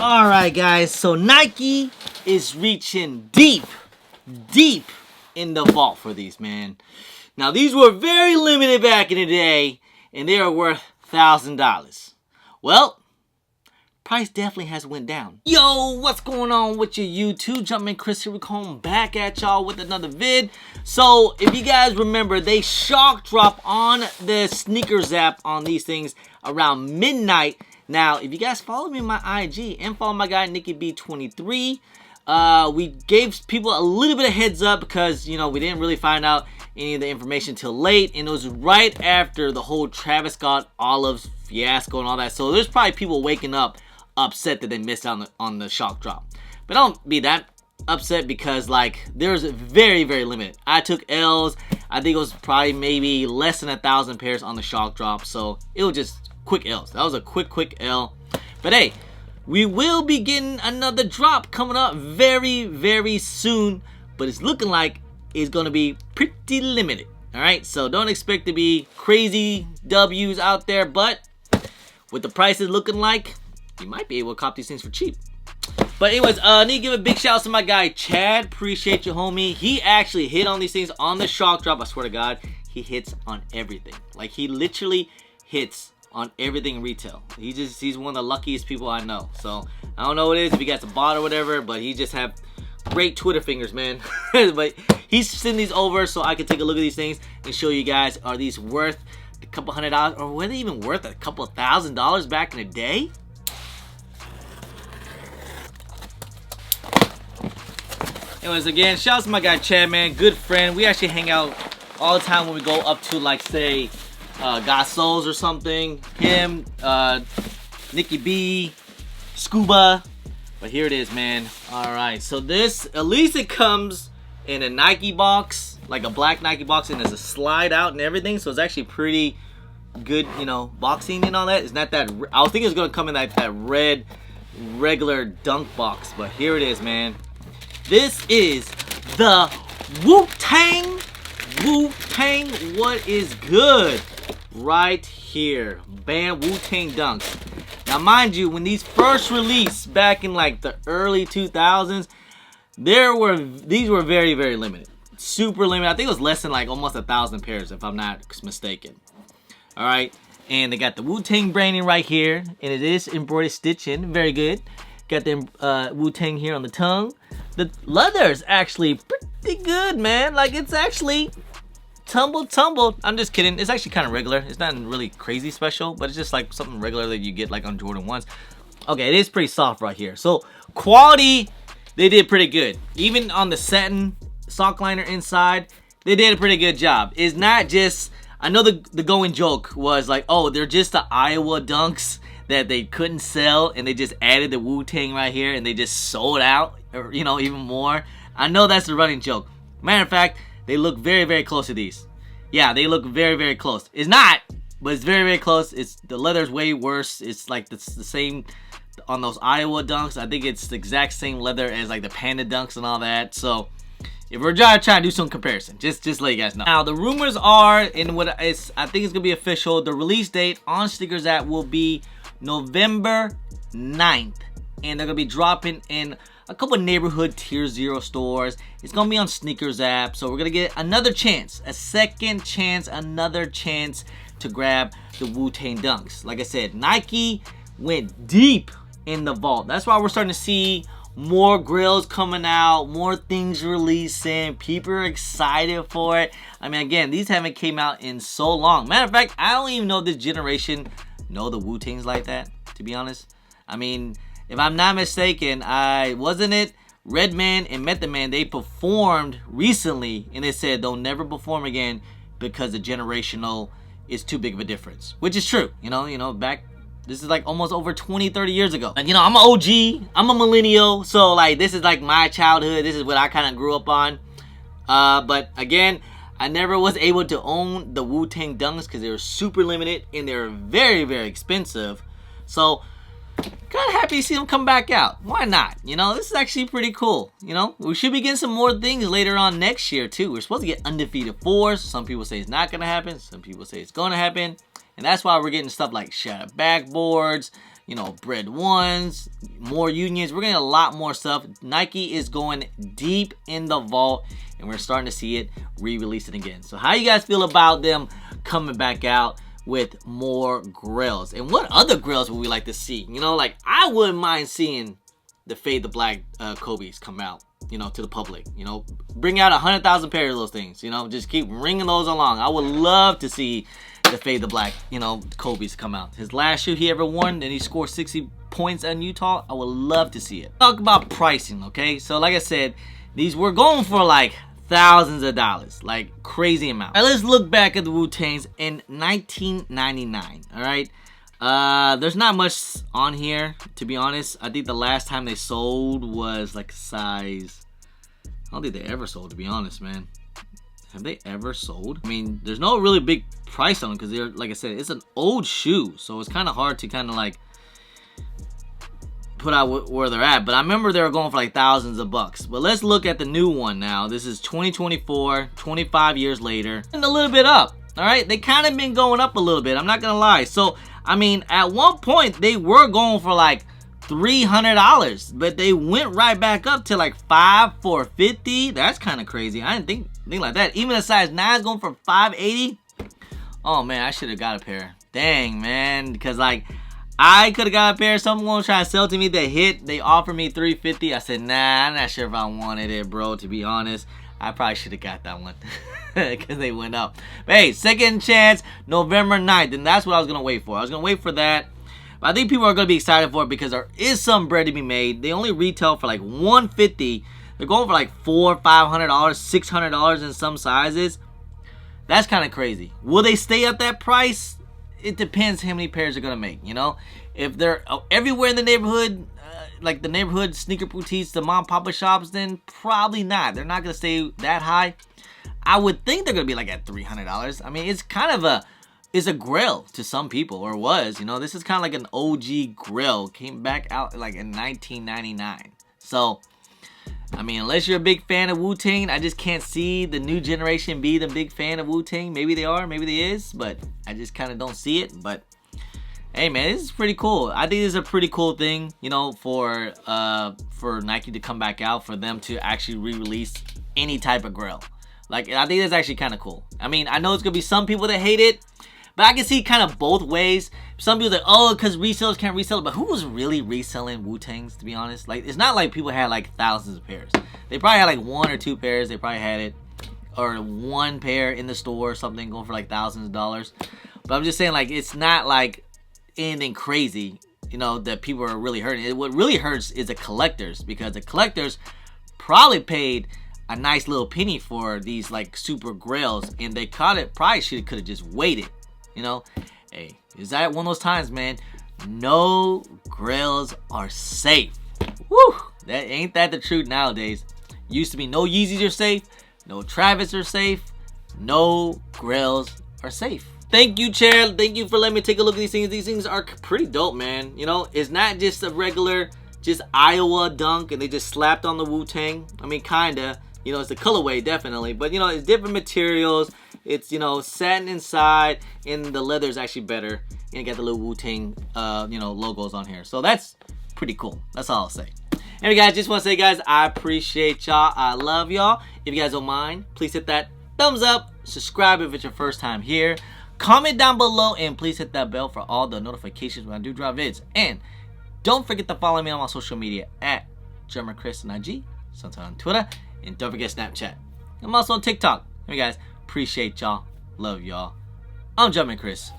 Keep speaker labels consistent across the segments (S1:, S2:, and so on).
S1: Alright guys, so Nike is reaching deep in the vault for these, man. Now these were very limited back in the day, and they are worth $1,000. Well, price definitely has went down. Yo, what's going on with your YouTube? Jumpman Chris here, we're coming back at y'all with another vid. So, if you guys remember, they shock drop on the sneakers app on these things around midnight. Now, if you guys follow me on my IG and follow my guy NickyB23, we gave people a little bit of heads up because, you know, we didn't really find out any of the information till late, and it was right after the whole Travis Scott Olives fiasco and all that. So there's probably people waking up upset that they missed out on the shock drop. But don't be that upset because, like, there's very limited. I took L's. I think it was probably maybe less than 1,000 pairs on the shock drop, so it was just quick L's. That was a quick L. But hey, we will be getting another drop coming up very soon, but it's looking like it's gonna be pretty limited. All right, so don't expect to be crazy W's out there, but with the prices looking like, you might be able to cop these things for cheap. But anyways, I need to give a big shout out to my guy Chad. Appreciate you, homie. He actually hit on these things on the shock drop. I swear to God, he hits on everything. Like, he literally hits on everything in retail. He's one of the luckiest people I know. So I don't know what it is, if he got a bot or whatever, but he just have great Twitter fingers, man. But he's sending these over so I can take a look at these things and show you guys, are these worth a couple $100, or were they even worth a couple $1,000 back in the day? Anyways, again, shout out to my guy Chad, man. Good friend. We actually hang out all the time when we go up to, like, say, Got Souls or something. Him, Nicky B, Scuba. But here it is, man. Alright, so this, at least it comes in a Nike box, like a black Nike box, and there's a slide out and everything. So it's actually pretty good, you know, boxing and all that. It's not that, I was thinking it was going to come in like that red, regular dunk box. But here it is, man. This is the WUTANG. WUTANG, what is good? Right here. Bam, WUTANG dunks. Now, mind you, when these first released back in like the early 2000s, these were very limited. Super limited. I think it was less than like almost 1,000 pairs, if I'm not mistaken. Alright. And they got the WUTANG branding right here. And it is embroidered stitching. Very good. Got the WUTANG here on the tongue. The leather is actually pretty good, man. Like, it's actually tumbled. I'm just kidding. It's actually kind of regular. It's not really crazy special, but it's just like something regular that you get like on Jordan 1s. Okay, it is pretty soft right here. So, quality, they did pretty good. Even on the satin sock liner inside, they did a pretty good job. It's not just, I know the going joke was like, oh, they're just the Iowa dunks that they couldn't sell, and they just added the WUTANG right here, and they just sold out, or, you know, even more. I know that's the running joke. Matter of fact, they look very close to these. Yeah, they look very close. It's not, but it's very close. It's, the leather's way worse. It's like the same on those Iowa dunks. I think it's the exact same leather as like the Panda dunks and all that. So if we're trying to do some comparison, just let you guys know. Now the rumors are, and what is, I think it's gonna be official, the release date on Sneakers app will be November 9th, and they're gonna be dropping in a couple of neighborhood tier 0 stores. It's gonna be on Sneakers app, so we're gonna get another chance, a second chance, another chance to grab the WUTANG dunks. Like I said, Nike went deep in the vault. That's why we're starting to see more GRAILS coming out, more things releasing. People are excited for it. I mean, again, these haven't came out in so long. Matter of fact, I don't even know this generation know the WUTANGs like that, to be honest. I mean, if I'm not mistaken, wasn't it Redman and Method Man, they performed recently, and they said they'll never perform again because the generational is too big of a difference. Which is true, you know, back, this is like almost over 20-30 years ago. And you know, I'm an OG, I'm a millennial, so like this is like my childhood, this is what I kind of grew up on. But again, I never was able to own the WUTANG dunks because they were super limited and they're very expensive. So kind of happy to see them come back out. Why not? You know, this is actually pretty cool. You know, we should be getting some more things later on next year too. We're supposed to get undefeated 4s. Some people say it's not going to happen. Some people say it's going to happen. And that's why we're getting stuff like shattered backboards, you know, bread ones, more unions. We're getting a lot more stuff. Nike is going deep in the vault, and we're starting to see it re-releasing again. So how you guys feel about them coming back out with more grails? And what other grails would we like to see? You know, like, I wouldn't mind seeing the Fade the Black Kobe's come out, you know, to the public. You know, bring out 100,000 pairs of those things. You know, just keep ringing those along. I would love to see the Fade the Black, you know, Kobe's come out. His last shoe he ever won, and he scored 60 points on Utah. I would love to see it. Talk about pricing, okay? So like I said, these were going for like thousands of dollars, like crazy amount. All right, let's look back at the Wu-Tangs in 1999. All right, there's not much on here, to be honest. I think the last time they sold was like size, I don't think they ever sold, to be honest, man. Have they ever sold? I mean, there's no really big price on them because they're, like I said, it's an old shoe, so it's kind of hard to kind of like put out where they're at. But I remember they were going for like thousands of bucks. But let's look at the new one now. This is 2024, 25 years later, and a little bit up. All right, they kind of been going up a little bit, I'm not gonna lie. So I mean, at one point they were going for like $300, but they went right back up to like $450. That's kind of crazy. I didn't think like that. Even a size 9 is going for $580. Oh man, I should have got a pair. Dang, man, because like I could have got a pair. Someone trying to sell to me that hit. They offered me $350. I said, nah, I'm not sure if I wanted it, bro. To be honest, I probably should have got that one because they went up. But hey, second chance, November 9th, and that's what I was gonna wait for. I was gonna wait for that. But I think people are going to be excited for it because there is some bread to be made. They only retail for like $150. They're going for like $400, $500, $600 in some sizes. That's kind of crazy. Will they stay at that price? It depends how many pairs they're going to make, you know? If they're everywhere in the neighborhood, like the neighborhood sneaker boutiques, the mom papa shops, then probably not. They're not going to stay that high. I would think they're going to be like at $300. I mean, it's kind of a grail to some people, or was, you know. This is kind of like an OG grail. Came back out like in 1999. So, I mean, unless you're a big fan of Wu-Tang, I just can't see the new generation be the big fan of Wu-Tang. Maybe they are, maybe they is, but I just kind of don't see it. But hey, man, this is pretty cool. I think this is a pretty cool thing, you know, for Nike to come back out, for them to actually re-release any type of grail. Like, I think that's actually kind of cool. I mean, I know it's gonna be some people that hate it, but I can see kind of both ways. Some people like, oh, because resellers can't resell it. But who was really reselling Wu-Tangs, to be honest? Like, it's not like people had like thousands of pairs. They probably had like 1 or 2 pairs. They probably had it. Or 1 pair in the store or something going for like thousands of dollars. But I'm just saying, like, it's not like anything crazy, you know, that people are really hurting. What really hurts is the collectors. Because the collectors probably paid a nice little penny for these like super grails. And they caught it. Probably could have just waited. You know, hey, is that one of those times, man? No grails are safe. Woo! That ain't that the truth nowadays. Used to be no Yeezys are safe, no Travis are safe, no grails are safe. Thank you, Chair. Thank you for letting me take a look at these things. These things are pretty dope, man. You know, it's not just a regular, just Iowa dunk and they just slapped on the Wu-Tang. I mean, kinda. You know, it's the colorway, definitely. But, you know, it's different materials. It's, you know, satin inside, and the leather is actually better. And you got the little Wu-Tang, you know, logos on here. So that's pretty cool. That's all I'll say. Anyway, guys, just want to say, guys, I appreciate y'all. I love y'all. If you guys don't mind, please hit that thumbs up. Subscribe if it's your first time here. Comment down below, and please hit that bell for all the notifications when I do drop vids. And don't forget to follow me on my social media at GermanChris on IG, sometime on Twitter. And don't forget Snapchat. I'm also on TikTok. Hey guys, appreciate y'all. Love y'all. I'm GermanChris.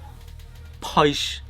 S1: Peace.